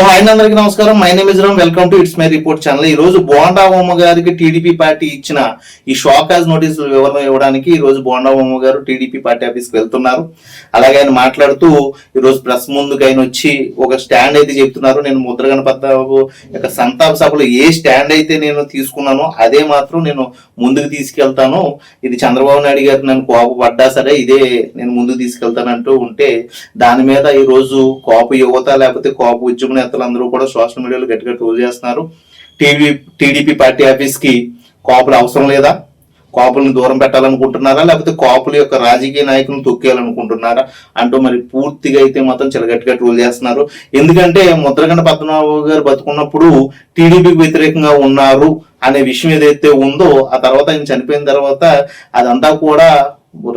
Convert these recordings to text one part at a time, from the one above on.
Hi అందరికి నమస్కారం. My name is Ram. Welcome to it's my report channel. ఈ రోజు బోండా ఓమ గారికి టీడీపీ పార్టీ ఇచ్చిన ఈ షాకాజ్ నోటీసులు వివరణ ఇవ్వడానికి ఈ రోజు బోండా ఓమ గారు టీడీపీ పార్టీ ఆఫీస్కి వెళ్తున్నారు. అలాగే ఆయన మాట్లాడుతూ ఈ రోజు ప్రెస్ ముందుకు ఆయన వచ్చి ఒక స్టాండ్ అయితే చెప్తున్నారు. నేను ముద్రగణ పద్మనాభు యొక్క సంతాప సభలో ఏ స్టాండ్ అయితే నేను తీసుకున్నానో అదే మాత్రం నేను ముందుకు తీసుకెళ్తాను. ఇది చంద్రబాబు నాయుడు గారు నన్ను కోపపడ్డా సరే ఇదే నేను ముందుకు తీసుకెళ్తానంటూ ఉంటే దాని మీద ఈ రోజు కోప యువత లేకపోతే కోప ఉద్యమ నేతలు అందరూ కూడా సోషల్ మీడియాలో గట్టిగా ట్రోల్ చేస్తున్నారు. టీడీపీ పార్టీ ఆఫీస్ కి కోపలు అవసరం లేదా? కోపలను దూరం పెట్టాలనుకుంటున్నారా లేకపోతే కోపల యొక్క రాజకీయ నాయకులను తొక్కేయాలనుకుంటున్నారా అంటూ మరి పూర్తిగా అయితే మాత్రం చాలా గట్టిగా ట్రోల్ చేస్తున్నారు. ఎందుకంటే ముద్రగణ పద్మనాభ గారు బతుకున్నప్పుడు టీడీపీకి వ్యతిరేకంగా ఉన్నారు అనే విషయం ఏదైతే ఉందో ఆ తర్వాత ఆయన చనిపోయిన తర్వాత అదంతా కూడా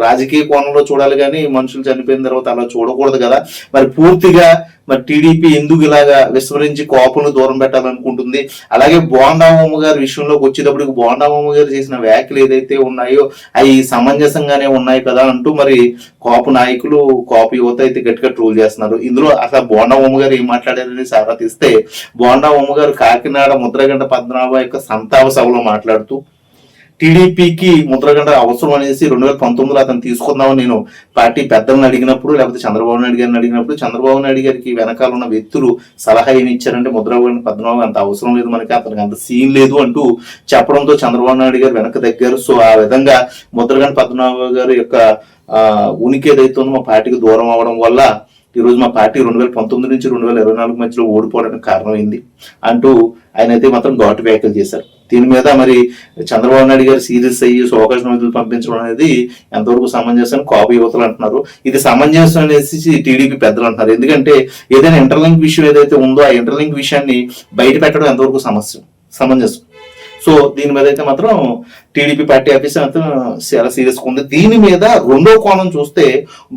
రాజకీయ కోణంలో చూడాలి కానీ మనుషులు చనిపోయిన తర్వాత అలా చూడకూడదు కదా. మరి పూర్తిగా మరి టీడీపీ ఎందుకు ఇలాగా విస్మరించి కోపలను దూరం పెట్టాలనుకుంటుంది? అలాగే బోండా ఓమ గారి విషయంలోకి వచ్చేటప్పటికి బోండా ఓమ గారు చేసిన వ్యాఖ్యలు ఏదైతే ఉన్నాయో అవి సమంజసంగానే ఉన్నాయి కదా అంటూ మరి కోప నాయకులు కోప యువత అయితే గట్టిగా ట్రోల్ చేస్తున్నారు. ఇందులో అసలు బోండా ఓమ గారు ఏం మాట్లాడారని సారా తీస్తే బోండా ఓమ గారు కాకినాడ ముద్రగంట పద్మనాభ యొక్క సంతాప సభలో మాట్లాడుతూ టీడీపీకి ముద్రగంట అవసరం అనేసి 2019లో అతను తీసుకుందామని నేను పార్టీ పెద్దలను అడిగినప్పుడు లేకపోతే చంద్రబాబు నాయుడు గారిని అడిగినప్పుడు చంద్రబాబు నాయుడు గారికి వెనకాల ఉన్న వ్యక్తులు సలహా ఏమి ఇచ్చారంటే ముద్రగంట పద్మనాభం అంత అవసరం లేదు, మనకి అతనికి అంత సీన్ లేదు అంటూ చెప్పడంతో చంద్రబాబు నాయుడు గారు వెనక దగ్గర. సో ఆ విధంగా ముద్రగంట పద్మనాభ గారి యొక్క ఉనికి ఏదైతే ఉందో మా పార్టీకి దూరం అవడం వల్ల ఈ రోజు మా పార్టీ 2019 నుంచి 2024 మధ్యలో ఓడిపోవడానికి కారణమైంది అంటూ ఆయన అయితే మాత్రం ఘాటు వ్యాఖ్యలు చేశారు. దీని మీద మరి చంద్రబాబు నాయుడు గారు సీరియస్ అయ్యి సోకాష్ నోటీసులు పంపించడం అనేది ఎంతవరకు సమంజసం కోప యువతలు అంటున్నారు. ఇది సమంజసం అనేసి టీడీపీ పెద్దలు అంటున్నారు. ఎందుకంటే ఏదైనా ఇంటర్లింక్ విషయం ఏదైతే ఉందో ఆ ఇంటర్లింక్ విషయాన్ని బయట పెట్టడం ఎంతవరకు సమంజసం. సో దీని మీద అయితే మాత్రం టీడీపీ పార్టీ ఆఫీస్ మాత్రం చాలా సీరియస్ ఉంది. దీని మీద రెండో కోణం చూస్తే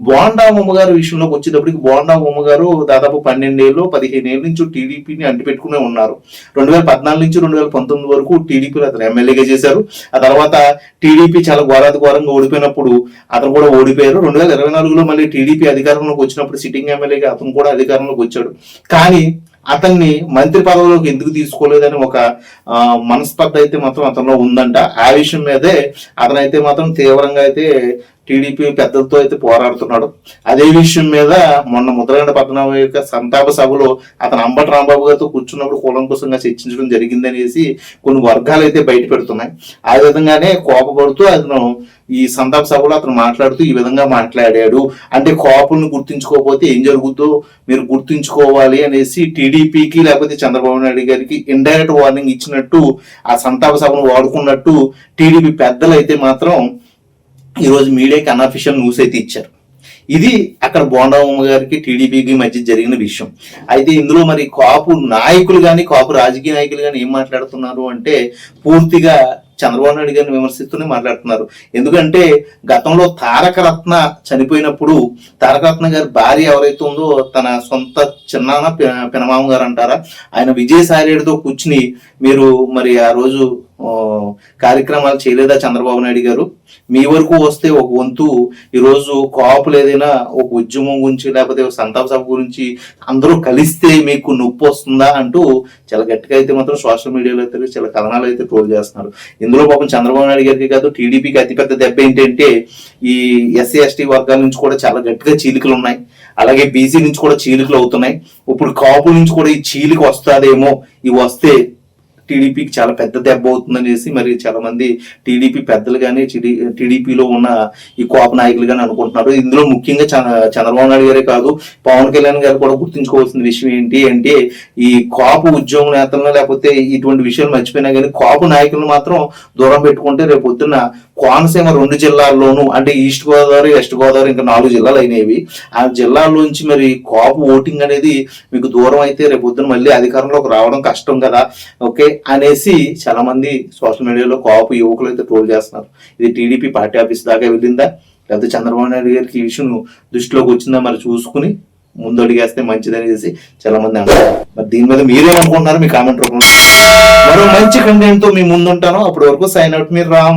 బోండా ఓమ గారి విషయంలోకి వచ్చేటప్పటికి బోండా ఓమ గారు దాదాపు 12 ఏళ్ళు 15 ఏళ్ళ నుంచి టీడీపీని అంటిపెట్టుకునే ఉన్నారు. 2014 నుంచి 2019 వరకు టీడీపీలో అతను ఎమ్మెల్యేగా చేశారు. ఆ తర్వాత టీడీపీ చాలా ఘోరంగా ఓడిపోయినప్పుడు అతను కూడా ఓడిపోయారు. 2024లో మళ్ళీ టీడీపీ అధికారంలోకి వచ్చినప్పుడు సిట్టింగ్ ఎమ్మెల్యేగా అతను కూడా అధికారంలోకి వచ్చాడు. కానీ అతన్ని మంత్రి పదవిలోకి ఎందుకు తీసుకోలేదని ఒక మనస్పర్ధ అయితే మాత్రం అతనిలో ఉందంట. ఆ విషయం మీదే అతనైతే మాత్రం తీవ్రంగా అయితే టీడీపీ పెద్దలతో అయితే పోరాడుతున్నాడు. అదే విషయం మీద మొన్న ముద్రగంట పద్మనాభ యొక్క సంతాప సభలో అతను అంబటి రాంబాబు గారితో కూర్చున్నప్పుడు కూలంకుశంగా చర్చించడం జరిగిందనేసి కొన్ని వర్గాలు అయితే బయట పెడుతున్నాయి. ఆ విధంగానే కోపపడుతూ అతను ఈ సంతాప సభలో అతను మాట్లాడుతూ ఈ విధంగా మాట్లాడాడు. అంటే కోపలను గుర్తించుకోకపోతే ఏం జరుగుతుందో మీరు గుర్తించుకోవాలి అనేసి టీడీపీకి లేకపోతే చంద్రబాబు నాయుడు గారికి ఇండైరెక్ట్ వార్నింగ్ ఇచ్చినట్టు ఆ సంతాప సభను వాడుకున్నట్టు టీడీపీ పెద్దలు అయితే మాత్రం ఈరోజు మీడియాకి అన్అఫిషియల్ న్యూస్ అయితే ఇచ్చారు. ఇది అక్కడ బోండా ఓమ గారికి టీడీపీకి మధ్య జరిగిన విషయం. అయితే ఇందులో మరి కాపు నాయకులు కానీ కాపు రాజకీయ నాయకులు కానీ ఏం మాట్లాడుతున్నారు అంటే పూర్తిగా చంద్రబాబు నాయుడు గారిని విమర్శిస్తూనే మాట్లాడుతున్నారు. ఎందుకంటే గతంలో తారకరత్న చనిపోయినప్పుడు తారకరత్న గారి భార్య ఎవరైతే ఉందో తన సొంత చిన్నాన్న పినమామ గారు అంటారా ఆయన విజయసాయిరెడ్డితో కూర్చుని మీరు మరి ఆ రోజు కార్యక్రమాలు చేయలేదా చంద్రబాబు నాయుడు గారు? మీ వరకు వస్తే ఒక వంతు ఈరోజు కాపులు ఏదైనా ఒక ఉద్యమం గురించి లేకపోతే సంతాప సభ గురించి అందరూ కలిస్తే మీకు నొప్పి వస్తుందా అంటూ చాలా గట్టిగా అయితే మాత్రం సోషల్ మీడియాలో అయితే చాలా కథనాలు అయితే ట్రోల్ చేస్తున్నారు. ఇందులో పాపం చంద్రబాబు నాయుడు గారికి కాదు టీడీపీకి అతిపెద్ద దెబ్బ ఏంటంటే ఈ ఎస్సీ ఎస్టీ వర్గాల నుంచి కూడా చాలా గట్టిగా చీలికలు ఉన్నాయి. అలాగే బీసీ నుంచి కూడా చీలికలు అవుతున్నాయి. ఇప్పుడు కాపు నుంచి కూడా ఈ చీలిక వస్తుందేమో, ఇవి వస్తే టీడీపీకి చాలా పెద్ద దెబ్బ అవుతుందనేసి మరి చాలా మంది టీడీపీ పెద్దలు కానీ టీడీపీలో ఉన్న ఈ కోప నాయకులు కానీ అనుకుంటున్నారు. ఇందులో ముఖ్యంగా చంద్రబాబు నాయుడు గారే కాదు పవన్ కళ్యాణ్ గారు కూడా గుర్తుంచుకోవాల్సిన విషయం ఏంటి అంటే ఈ కోప ఉద్యోగ నేతలను లేకపోతే ఇటువంటి విషయాలు మర్చిపోయినా కానీ కోప నాయకులను మాత్రం దూరం పెట్టుకుంటే రేపు పొద్దున్న కోనసీమ 2 జిల్లాల్లోనూ అంటే ఈస్ట్ గోదావరి వెస్ట్ గోదావరి ఇంకా 4 జిల్లాలు అయినవి. ఆ జిల్లాల్లోంచి మరి కాపు ఓటింగ్ అనేది మీకు దూరం అయితే రేపు పొద్దున్న మళ్ళీ అధికారంలోకి రావడం కష్టం కదా ఓకే అనేసి చాలా మంది సోషల్ మీడియాలో కాపు యువకులు అయితే ట్రోల్ చేస్తున్నారు. ఇది టీడీపీ పార్టీ ఆఫీస్ దాకా వెళ్ళిందా లేకపోతే చంద్రబాబు నాయుడు గారికి ఈ విషయం దృష్టిలోకి వచ్చిందా మరి చూసుకుని ముందు అడిగేస్తే మంచిదనేసి చాలా మంది అంటారు. మరి దీని మీద మీరేమనుకుంటున్నారు మీ కామెంట్ రూపంలో. మరో మంచి కంటెంట్ తో మీ ముందుంటాను. అప్పటి వరకు సైన్ అవుట్ మీరు రామ్.